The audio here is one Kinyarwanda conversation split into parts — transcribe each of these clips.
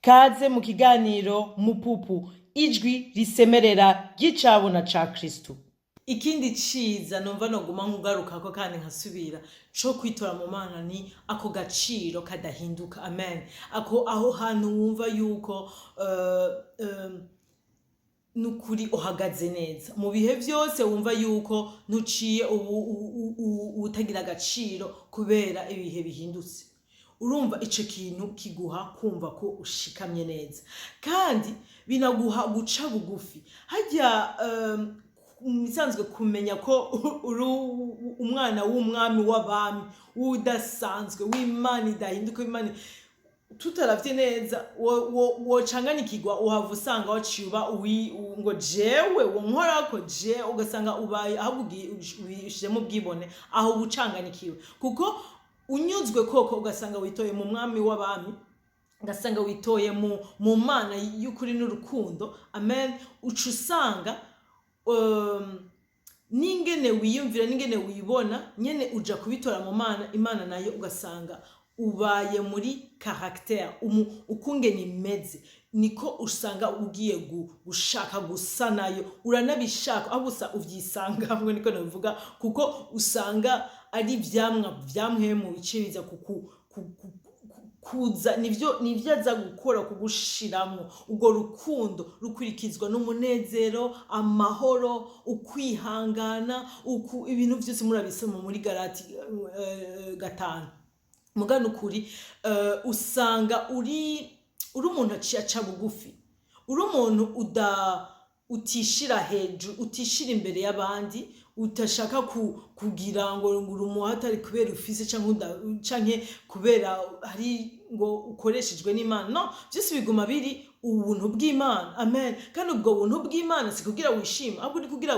Kaze mu kiganiro Mupupu, ijwi risemerera ry'icabona ca Kristo. Ikindi ciza numva noguma nkugarukako kandi nkasubira co kwitora mu Mana ni ako gaciro kadahinduka. Amen. Aho hantu wumva yuko nukuri uhagaze neza mu bihe vyose, wumva yuko ntuciye utagira agaciro kubera ibihe bihindutse. Urumva ico kintu kiguha kumva ko ushikamye neza, kandi binaguha guca bugufi. Harya misanzwe kumenya ko uri umwana w'umwami w'abami udasanzwe w'Imana idahinduka, Imana tutaravye neza wocanganikirwa uhava usanga waciuba ngo jewe wonkorako je, ugasanga ubaye ahubwo ubishizemo ubwibone aho ubucanganikiwe, kuko unyuzwe koko ugasanga witoye mu mwami w'abami, ugasanga witoye mu Mana y'ukuri n'urukundo. Amen. Uca usanga n'ingene wiyumvira n'ingene wibona nyene uja kubitora mu Mana, Imana nayo ugasanga ubaye muri caractère ukungene imeze, niko usanga ugiye gushaka gusa nayo, uranabishaka aho gusa uvyisanga hamwe, niko navuga, kuko usanga ari ivyamwa vyamwemu bice biza kuza nivyo aza gukora kugushiramwo ubwo rukundo rukurikizwa n'umunezero, amahoro, ukwihangana, ibintu vyose murabisoma muri Galati 5. Mugano ukuri usanga uri umuntu aca bugufi, uri umuntu utishira hejuru, utishira imbere y'abandi, utashaka kugira ngo urumuhatari kubera ufise canke kubera hari ngo ukoreshejwe n'Imana. No, byose biguma biri ubuntu bw'Imana. Amen. Kandi ubwo buntu bw'Imana si kugira wishima, ahubwo ni kugira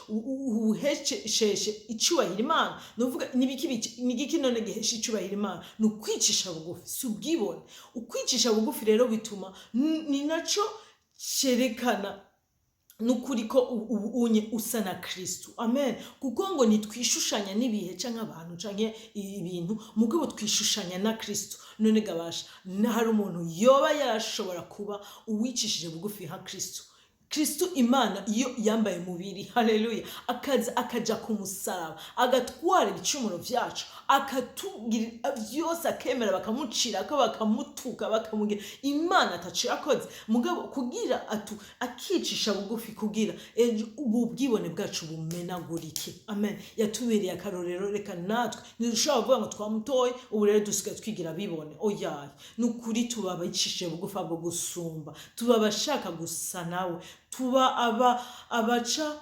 uhesheshe icubahiro Imana. Nuvuga nigiki none gihesha icubahiro Imana? Nukwicisha bugufi, si ubwibone. Ukwicisha bugufi rero bituma ni naco cerekana nukuri ko unye usa na Kristo. Amen. Kuko ngo nitwishushanya n'ibihe canke abantu canke ibintu, mugabo twishushanya na Kristo. None gabasha hari umuntu yoba yarashobora kuba uwicishije bugufi ha Kristo. Kristo Imana iyo yambaye mubiri, haleluya, akaja ku musaraba, agatwara ibicumuro vyacu, akatugira vyose, akemera, bakamucira ko bakamutuka, bakamugira Imana atacu yakoze, mugabo kugira akicisha bugufi kugira ubu bwibone bwacu bumenagurike. Amen. Yatubereye akarorero, reka natwe ntidushobora kuvuga ngo twamutoye ubu rero dusigaye twigira bibone. Oyaye, nukuri tuba bicishije bugufi bwo gusumba, tuba bashaka gusa nawe, tuba abaca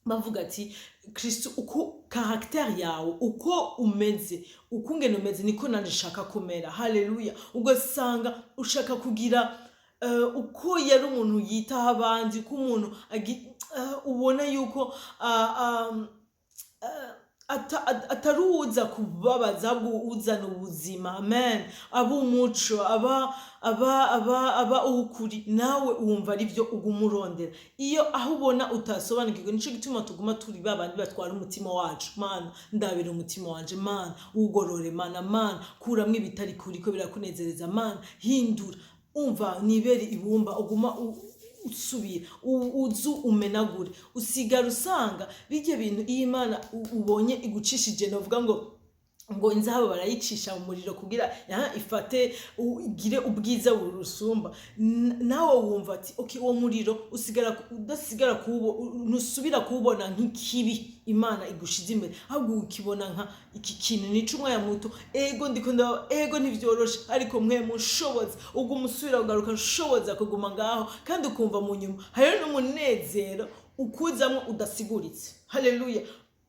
bavuga ati Kristo, uko caractère yawe, uko umeze, ukungene umeze niko nanje shaka kumera. Haleluya. Ugasanga ushaka kugira uko yari umuntu yitaho abandi, ko umuntu ubona yuko ataruza kubabaza, uzana ubuzima. Amen. Umuco aba ukuri, nawe wumva ari byo ugumurondera. Iyo aho ubona utasobanukirwa, nico gituma tuguma turi babandi batwara umutima wacu. Mana, ndabira umutima wanje, Mana ugorore, Mana kuramwe ibitari kuri ko birakunezereza, Mana hindura. Umva nibere ibumba, uguma usubira uzu umenagure, usigara usanga bijye bintu iyi Imana ubonye igucishije, novuga ngo inzabo barayicisha mu muriro kugira ifate igire ubwiza burusumba. Nawe wumva ati okay, uwo muriro udasigara nusubira kuwubona nk'ikibi Imana igushize imbere, ahubwo ukibona nka iki kintu nico umwanya muto. Ego ntivyoroshe, ariko mwe mushoboza ubwo umusubira ugaruka ushoboza kuguma ngaho, kandi ukumva mu nyuma hari n'umunezero ukuzamwo udasiguritse. Haleluya.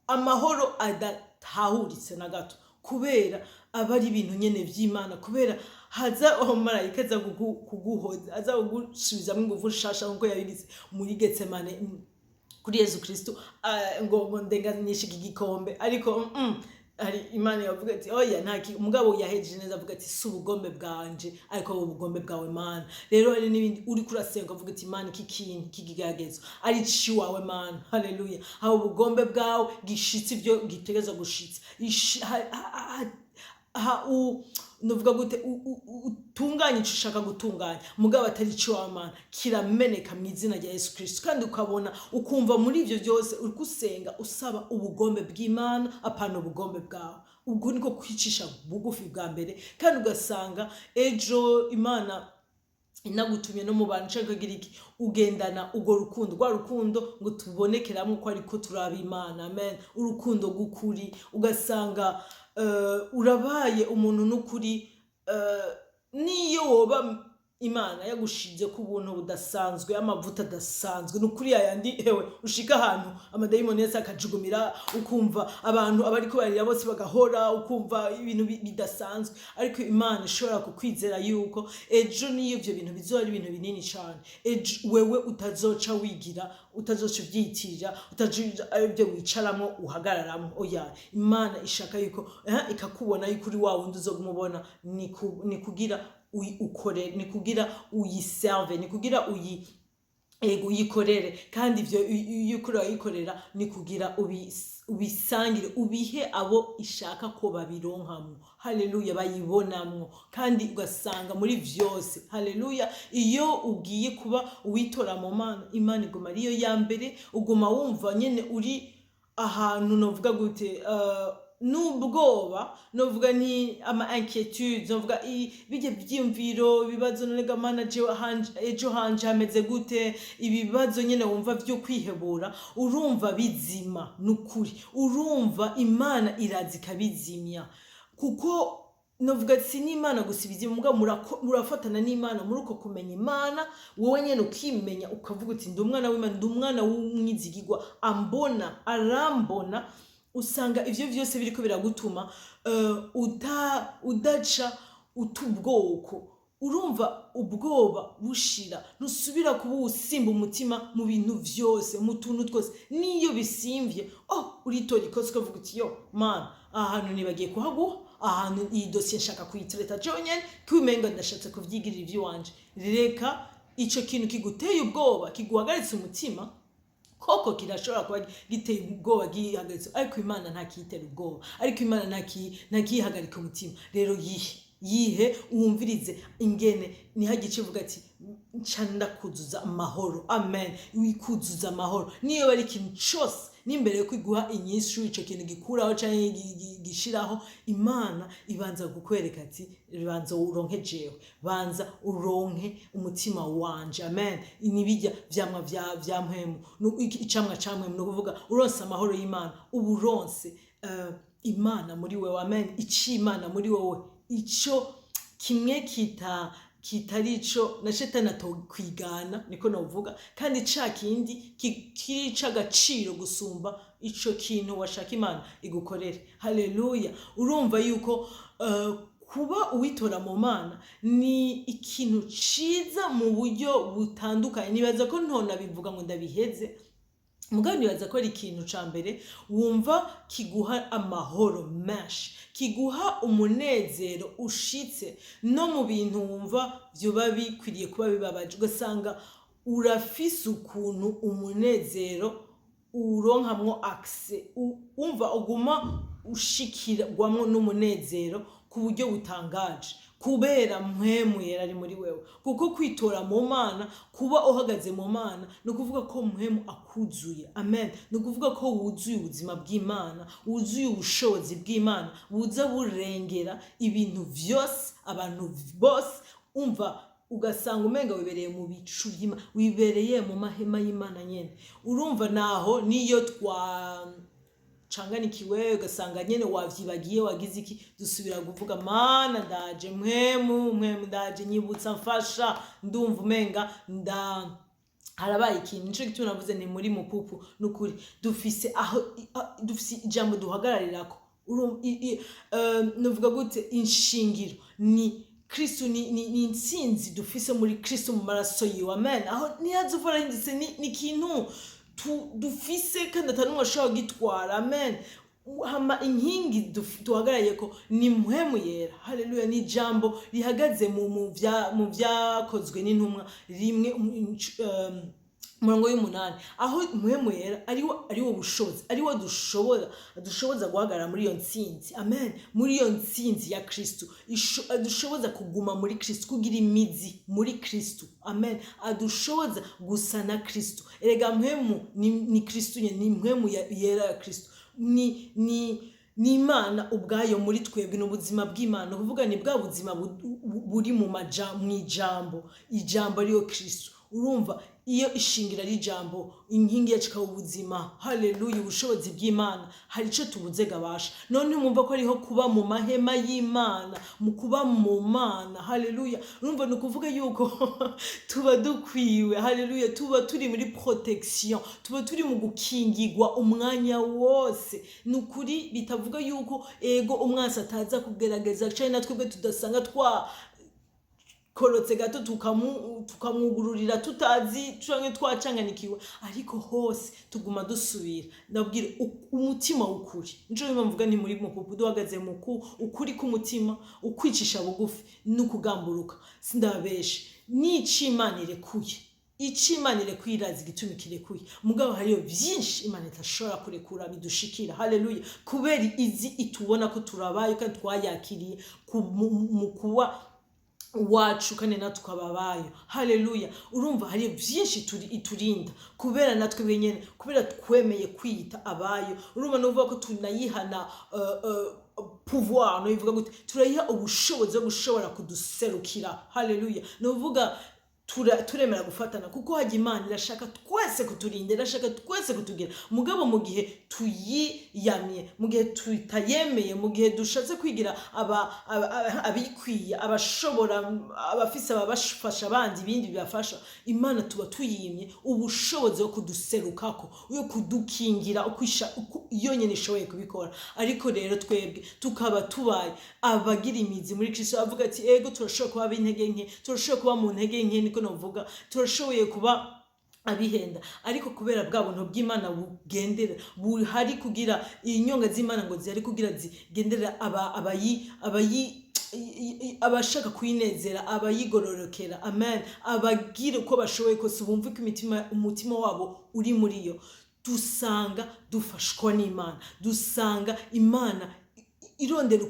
Amahoro adatahuritse na gato, kubera abari ibintu nyene vy'Imana, kubera haza abamarayika aza kuguhoza, aza kugusubizamo inguvu nshasha nkuko yabigize muri Getsemane kuri Yesu Kristo, ngo ndenganishe iki gikombe, ariko hari Imana yavuga ati oya ntaki, umugabo yahejeje neza, avuga ati si ubugombe bwanje ariko ubugombe bwawe Mana. Rero hari n'ibindi uri kurasenga, avuga ati Imana kigigagezo ari ci wawe Mana. Haleluya. Aho ubugombe bwawe gishitse ibyo gitegeza gushitsa, nuvuga gute utunganya icyo ushaka gutunganya mugabo atari cyo wamana kirameneka mu izina rya Yesu Kristo kandi ukabona ukumva muri ibyo byose uri gusenga usaba ubugombe bw'Imana apana ubugombe bwawe. Ubwo niko kwicisha bugufi bwa mbere kandi ugasanga ejo Imana inagutumye no mu bantu nshaka kugira iki ugendana ugo rukundo rwa rukundo ngo tubonekeramwe ko ariko turaba Imana. Amen. Urukundo gukuri ugasanga urabaye umuntu n'ukuri niyo woba Imana yagushize ku buntu budasanzwe amavuta adasanzwe n'ukuri yayandi hewe ushika ahantu amadayimoni yese akajugumira ukumva abantu abariko barira bose bagahora ukumva ibintu bidasanzwe ariko Imana ishobora kukwizera yuko ejo niyo ivyo bintu bizoba ari ibintu binini cyane ejo wewe utazoca wigira utazoca vyitirira utazoca ibyo wicaramo uhagararamo oya Imana ishaka yuko ikakubona yuko uri wa wundi uzogumubona ni kugira ukore ni kugira uyiserve ni kugira uyikorere kandi ivyo yuko uyikorera ni kugira ubisangire ubihe abo ishaka ko babironkamo. Haleluya. Bayibonamwo kandi ugasanga muri vyose. Haleluya. Iyo ugiye kuba uwitora mu Mana Imana iguma ariyo ya mbere uguma wumva nyene uri ahantu novuga gute n'ubwoba novuga ni ama inquiétude novuga bije byimviro bibazo nonega manager ejo hanje hameze gute ibibazo nyene wumva byo kwihebura urumva bizima n'ukuri urumva Imana irazi kabizimya kuko novuga si n'Imana gusibiza muga murafatana n'Imana muri uko kumenya Imana wowe nyene ukimenya ukavuga uti ndi umwana w'Imana ndi umwana w'umwizigirwa ambona arambona usanga ivyo vyose biriko biragutuma udaca utubwoko urumva ubwoba bushira nusubira kuba usimba umutima mu bintu vyose mu tuntu twose niyo bisimvye uritora ikosa ukavuga uti yo Mana ahantu nibagiye kuhaguha ahantu iyi dosiye nshaka kuyitreta jonyene kwimenga ndashatse kuvyigirira ivy'iwanje reka ico kintu kiguteye ubwoba kiguhagaritse umutima koko kirashobora kuba giteye ubwoba gihagaritse ariko Imana ntakitera ubwoba ariko Imana ntakihagarika umutima rero yihe uwumvirize ingene nihagice uvuga ati ncanda kuzuza amahoro. Amen. Wikuzuza amahoro niyo bari ikintu cyose n'imbere yo kwiguha inyishu ico kintu gikuraho canke gishiraho Imana ibanza gukwereka ati banza uronke jewe banza uronke umutima wanje. Amen. Inibijya vyamwa vya mpemu icamwa camwe no kuvuga uronse amahoro y'Imana uburonse Imana muri wewe. Amen. Imana muri wewe ico kimwe kitarico na shetani atokwigana niko novuga kandi ca kindi kirica agaciro gusumba ico kintu washaka Imana igukorere. Haleluya. Urumva yuko kuba uwitora mu Mana ni ikintu ciza mu buryo butandukanye nibaza ko ntona bivuga ngo ndabiheze mugabo nibaza ko ari ikintu ca mbere wumva kiguha amahoro menshi kiguha umunezero ushitse no mu bintu wumva vyoba bikwiriye kuba bibabaje ugasanga urafise ukuntu umunezero uronkamwo access umva uguma ushikirwamwo n'umunezero ku buryo butangaje kubera mpwemu yera ari muri wewe kuko kwitora mu Mana kuba uhagaze mu Mana no kuvuga ko mpwemu akuzuye. Amen. No kuvuga ko wuzuye ubuzima bw'Imana wuzuye ubushobozi bw'Imana buza burengera ibintu vyose abantu bose umva ugasanga umenga wibereye mu bicu by'Imana wibereye mu mahema y'Imana nyene urumva naho niyo changanikiwe ugasanga nyene wavyibagiye wagize iki dusubira kuvuga Mana ndaje mpwemu ndaje nyibutsa mfasha ndumva umenga harabaye ikintu nico gituma navuze ni muri mupupu n'ukuri dufise ijambo duhagararirako nuvuga gute inshingiro ni Kristo ni intsinzi dufise muri Kristo mu maraso yiwe. Amen. Aho niyazuvura ndetse ni kintu dufise kandi atanumwe ashobora gitwara. Amen. Hama inkingi duhagaraye ko ni mpwemu yera. Haleluya. Ni jambo rihagaze mu vyakozwe n'intumwa rimwe umurongo w'umunani, aho mpwemu yera ariwo bushobozi, ariwo dushoboza guhagarara muri iyo ntsinzi, amen, muri iyo ntsinzi ya Kristo, adushoboza kuguma muri Kristo, kugira imizi muri Kristo, amen, adushoboza gusa na Kristo. Erega mpwemu ni Kristo nyene, ni mpwemu yera ya Kristo, ni Imana ubwayo muri twebwe, n'ubuzima bw'Imana, kuvuga ni bwa buzima buri mu ijambo ariyo Kristo. Urumva iyo ishingira ari ijambo, inkingi yacu ikaba ubuzima, haleluya, ubushobozi bw'Imana, hari icyo tubuze gabasha. None mwumva ko ariho kuba mu mahema y'Imana, mu kuba mu Mana, haleluya. Urumva ni ukuvuga yuko tuba dukwiwe, haleluya, tuba turi muri protection, tuba turi mu gukingirwa umwanya wose. Ni ukuri bitavuga yuko ego umwasi ataza kugerageza, cyane natwe tudasanga korotse gato tukamwugururira tutazi canke twacanganikiwe, ariko hose tuguma dusubira. Ndabwira umutima w'ukuri, nico mvuga ni muri mupupu duhagaze mu ukuri k'umutima, ukwicisha bugufi n'ukugamburuka. Sindabeshe nici Imana irekuye, Imana irekuye irazi igituma kirekuye, mugabo hariyo byinshi Imana itashobora kurekura bidushikira, haleluya, kubera izi itubona ko turabaye kandi twayakiriye mu kuba wacu kandi natwe tukababayo, haleluya. Urumva hari byinshi iturinda kubera natwe benyene, kubera twemeye kwita abayo. Urumva nuvuga ko tunayihana pouvoir, no ivuga gute, turayiha ubushobozi bwo gushobora kuduserukira, haleluya. Nuvuga turemera gufatana, kuko hajya Imana irashaka twese kuturinda, irashaka twese kutugira, mugabo mu gihe tuyiyamye, mu gihe tutayemeye, mu gihe dushatse kwigira abikwiye, abashobora, abafise ababafasha abandi ibindi bibafasha, Imana tuba tuyimye ubushobozi bwo kuduserukako, yo kudukingira iyo nyene ishoboye kubikora. Ariko rero twebwe tukaba tubaye abagira imizi muri Kristo, avuga ati ego turashobora kuba b'intege nke, turashobora kuba mu ntege nke, niko novuga, turashoboye kuba abihenda, ariko kubera bwa buntu bw'Imana bugendera buhari kugira inyonga z'Imana ngo zihari kugira zigendera abashaka kwinezera, abayigororokera, amen, abagira uko bashoboye kose bumva ko umutima wabo uri muri yo. Dusanga dufashwa n'Imana, dusanga Imana irondera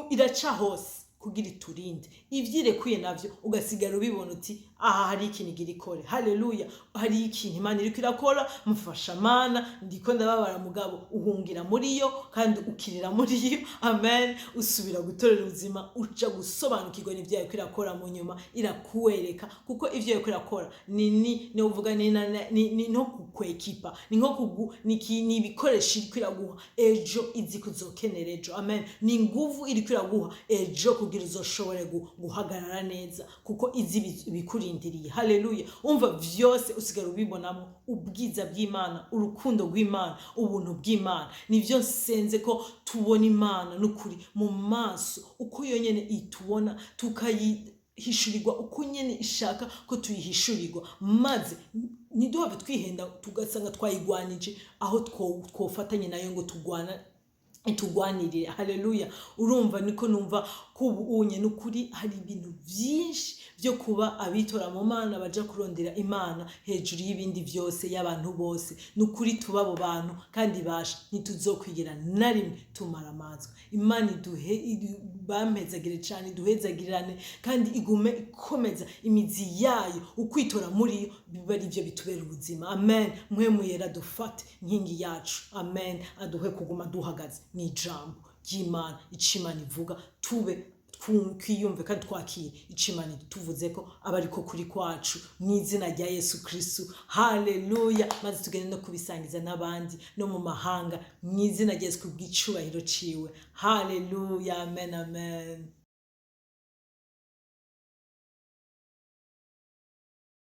iraca hose kugira iturinde ivyirekuye navyo, ugasigara ubibona uti aha hari ikintu girikore, haleluya, hari ikintu Imana iriko irakora, mufasha Mana, ndiko ndababara, mugabo uhungira muri yo kandi ukirira muri yo, amen, usubira gutorera ubuzima, uca gusobanukirwa n'ivyo yariko irakora mu nyuma, irakuwereka, kuko ivyo yariko irakora ni uvuga ni no kukwekipa, ni nko ni ibikoresho iriko iraguha ejo izi kuzokenera ejo, amen, ni nguvu iriko iraguha ejo kugira uzoshobore guhagarara neza, kuko izi bikurindiriye, haleluya. Umva vyose usigara ubibonamo ubwiza bw'Imana, urukundo rw'Imana, ubuntu bw'Imana. Nivyo nsenze ko tubona Imana n'ukuri mu maso, uko yonyene itubona, tukayihishurirwa uko nyene ishaka ko tuyihishurirwa, maze ntiduhave twihenda tugasanga twayigwanije aho twofatanye nayo ngo tugwanirire, haleluya. Urumva niko numva ko ubunye n'ukuri hari ibintu byinshi byo kuba abitora mu Mana, baja kurondera Imana hejuru y'ibindi byose y'abantu bose. N'ukuri tuba abo bantu kandi basha ntituzokwigira na rimwe tumara amazwe. Imana bampezagire cyane, duhezagirane kandi igume ikomeza imizi yayo, ukwitora muri yo biba ari byo bitubera ubuzima, amen. Mpwemu yera dufate nkingi yacu, amen, aduhe kuguma duhagaze n'ijambo ry'Imana, icimana ivuga, tube twiyumve kandi twakire icimana tuvuze ko abariko kuri kwacu, mw'izina rya Yesu Kristo, haleluya. Maze tugende no kubisangiza n'abandi no mu mahanga, mw'izina rya Yesu, kubw'icubahiro ciwe, haleluya, amen, amen.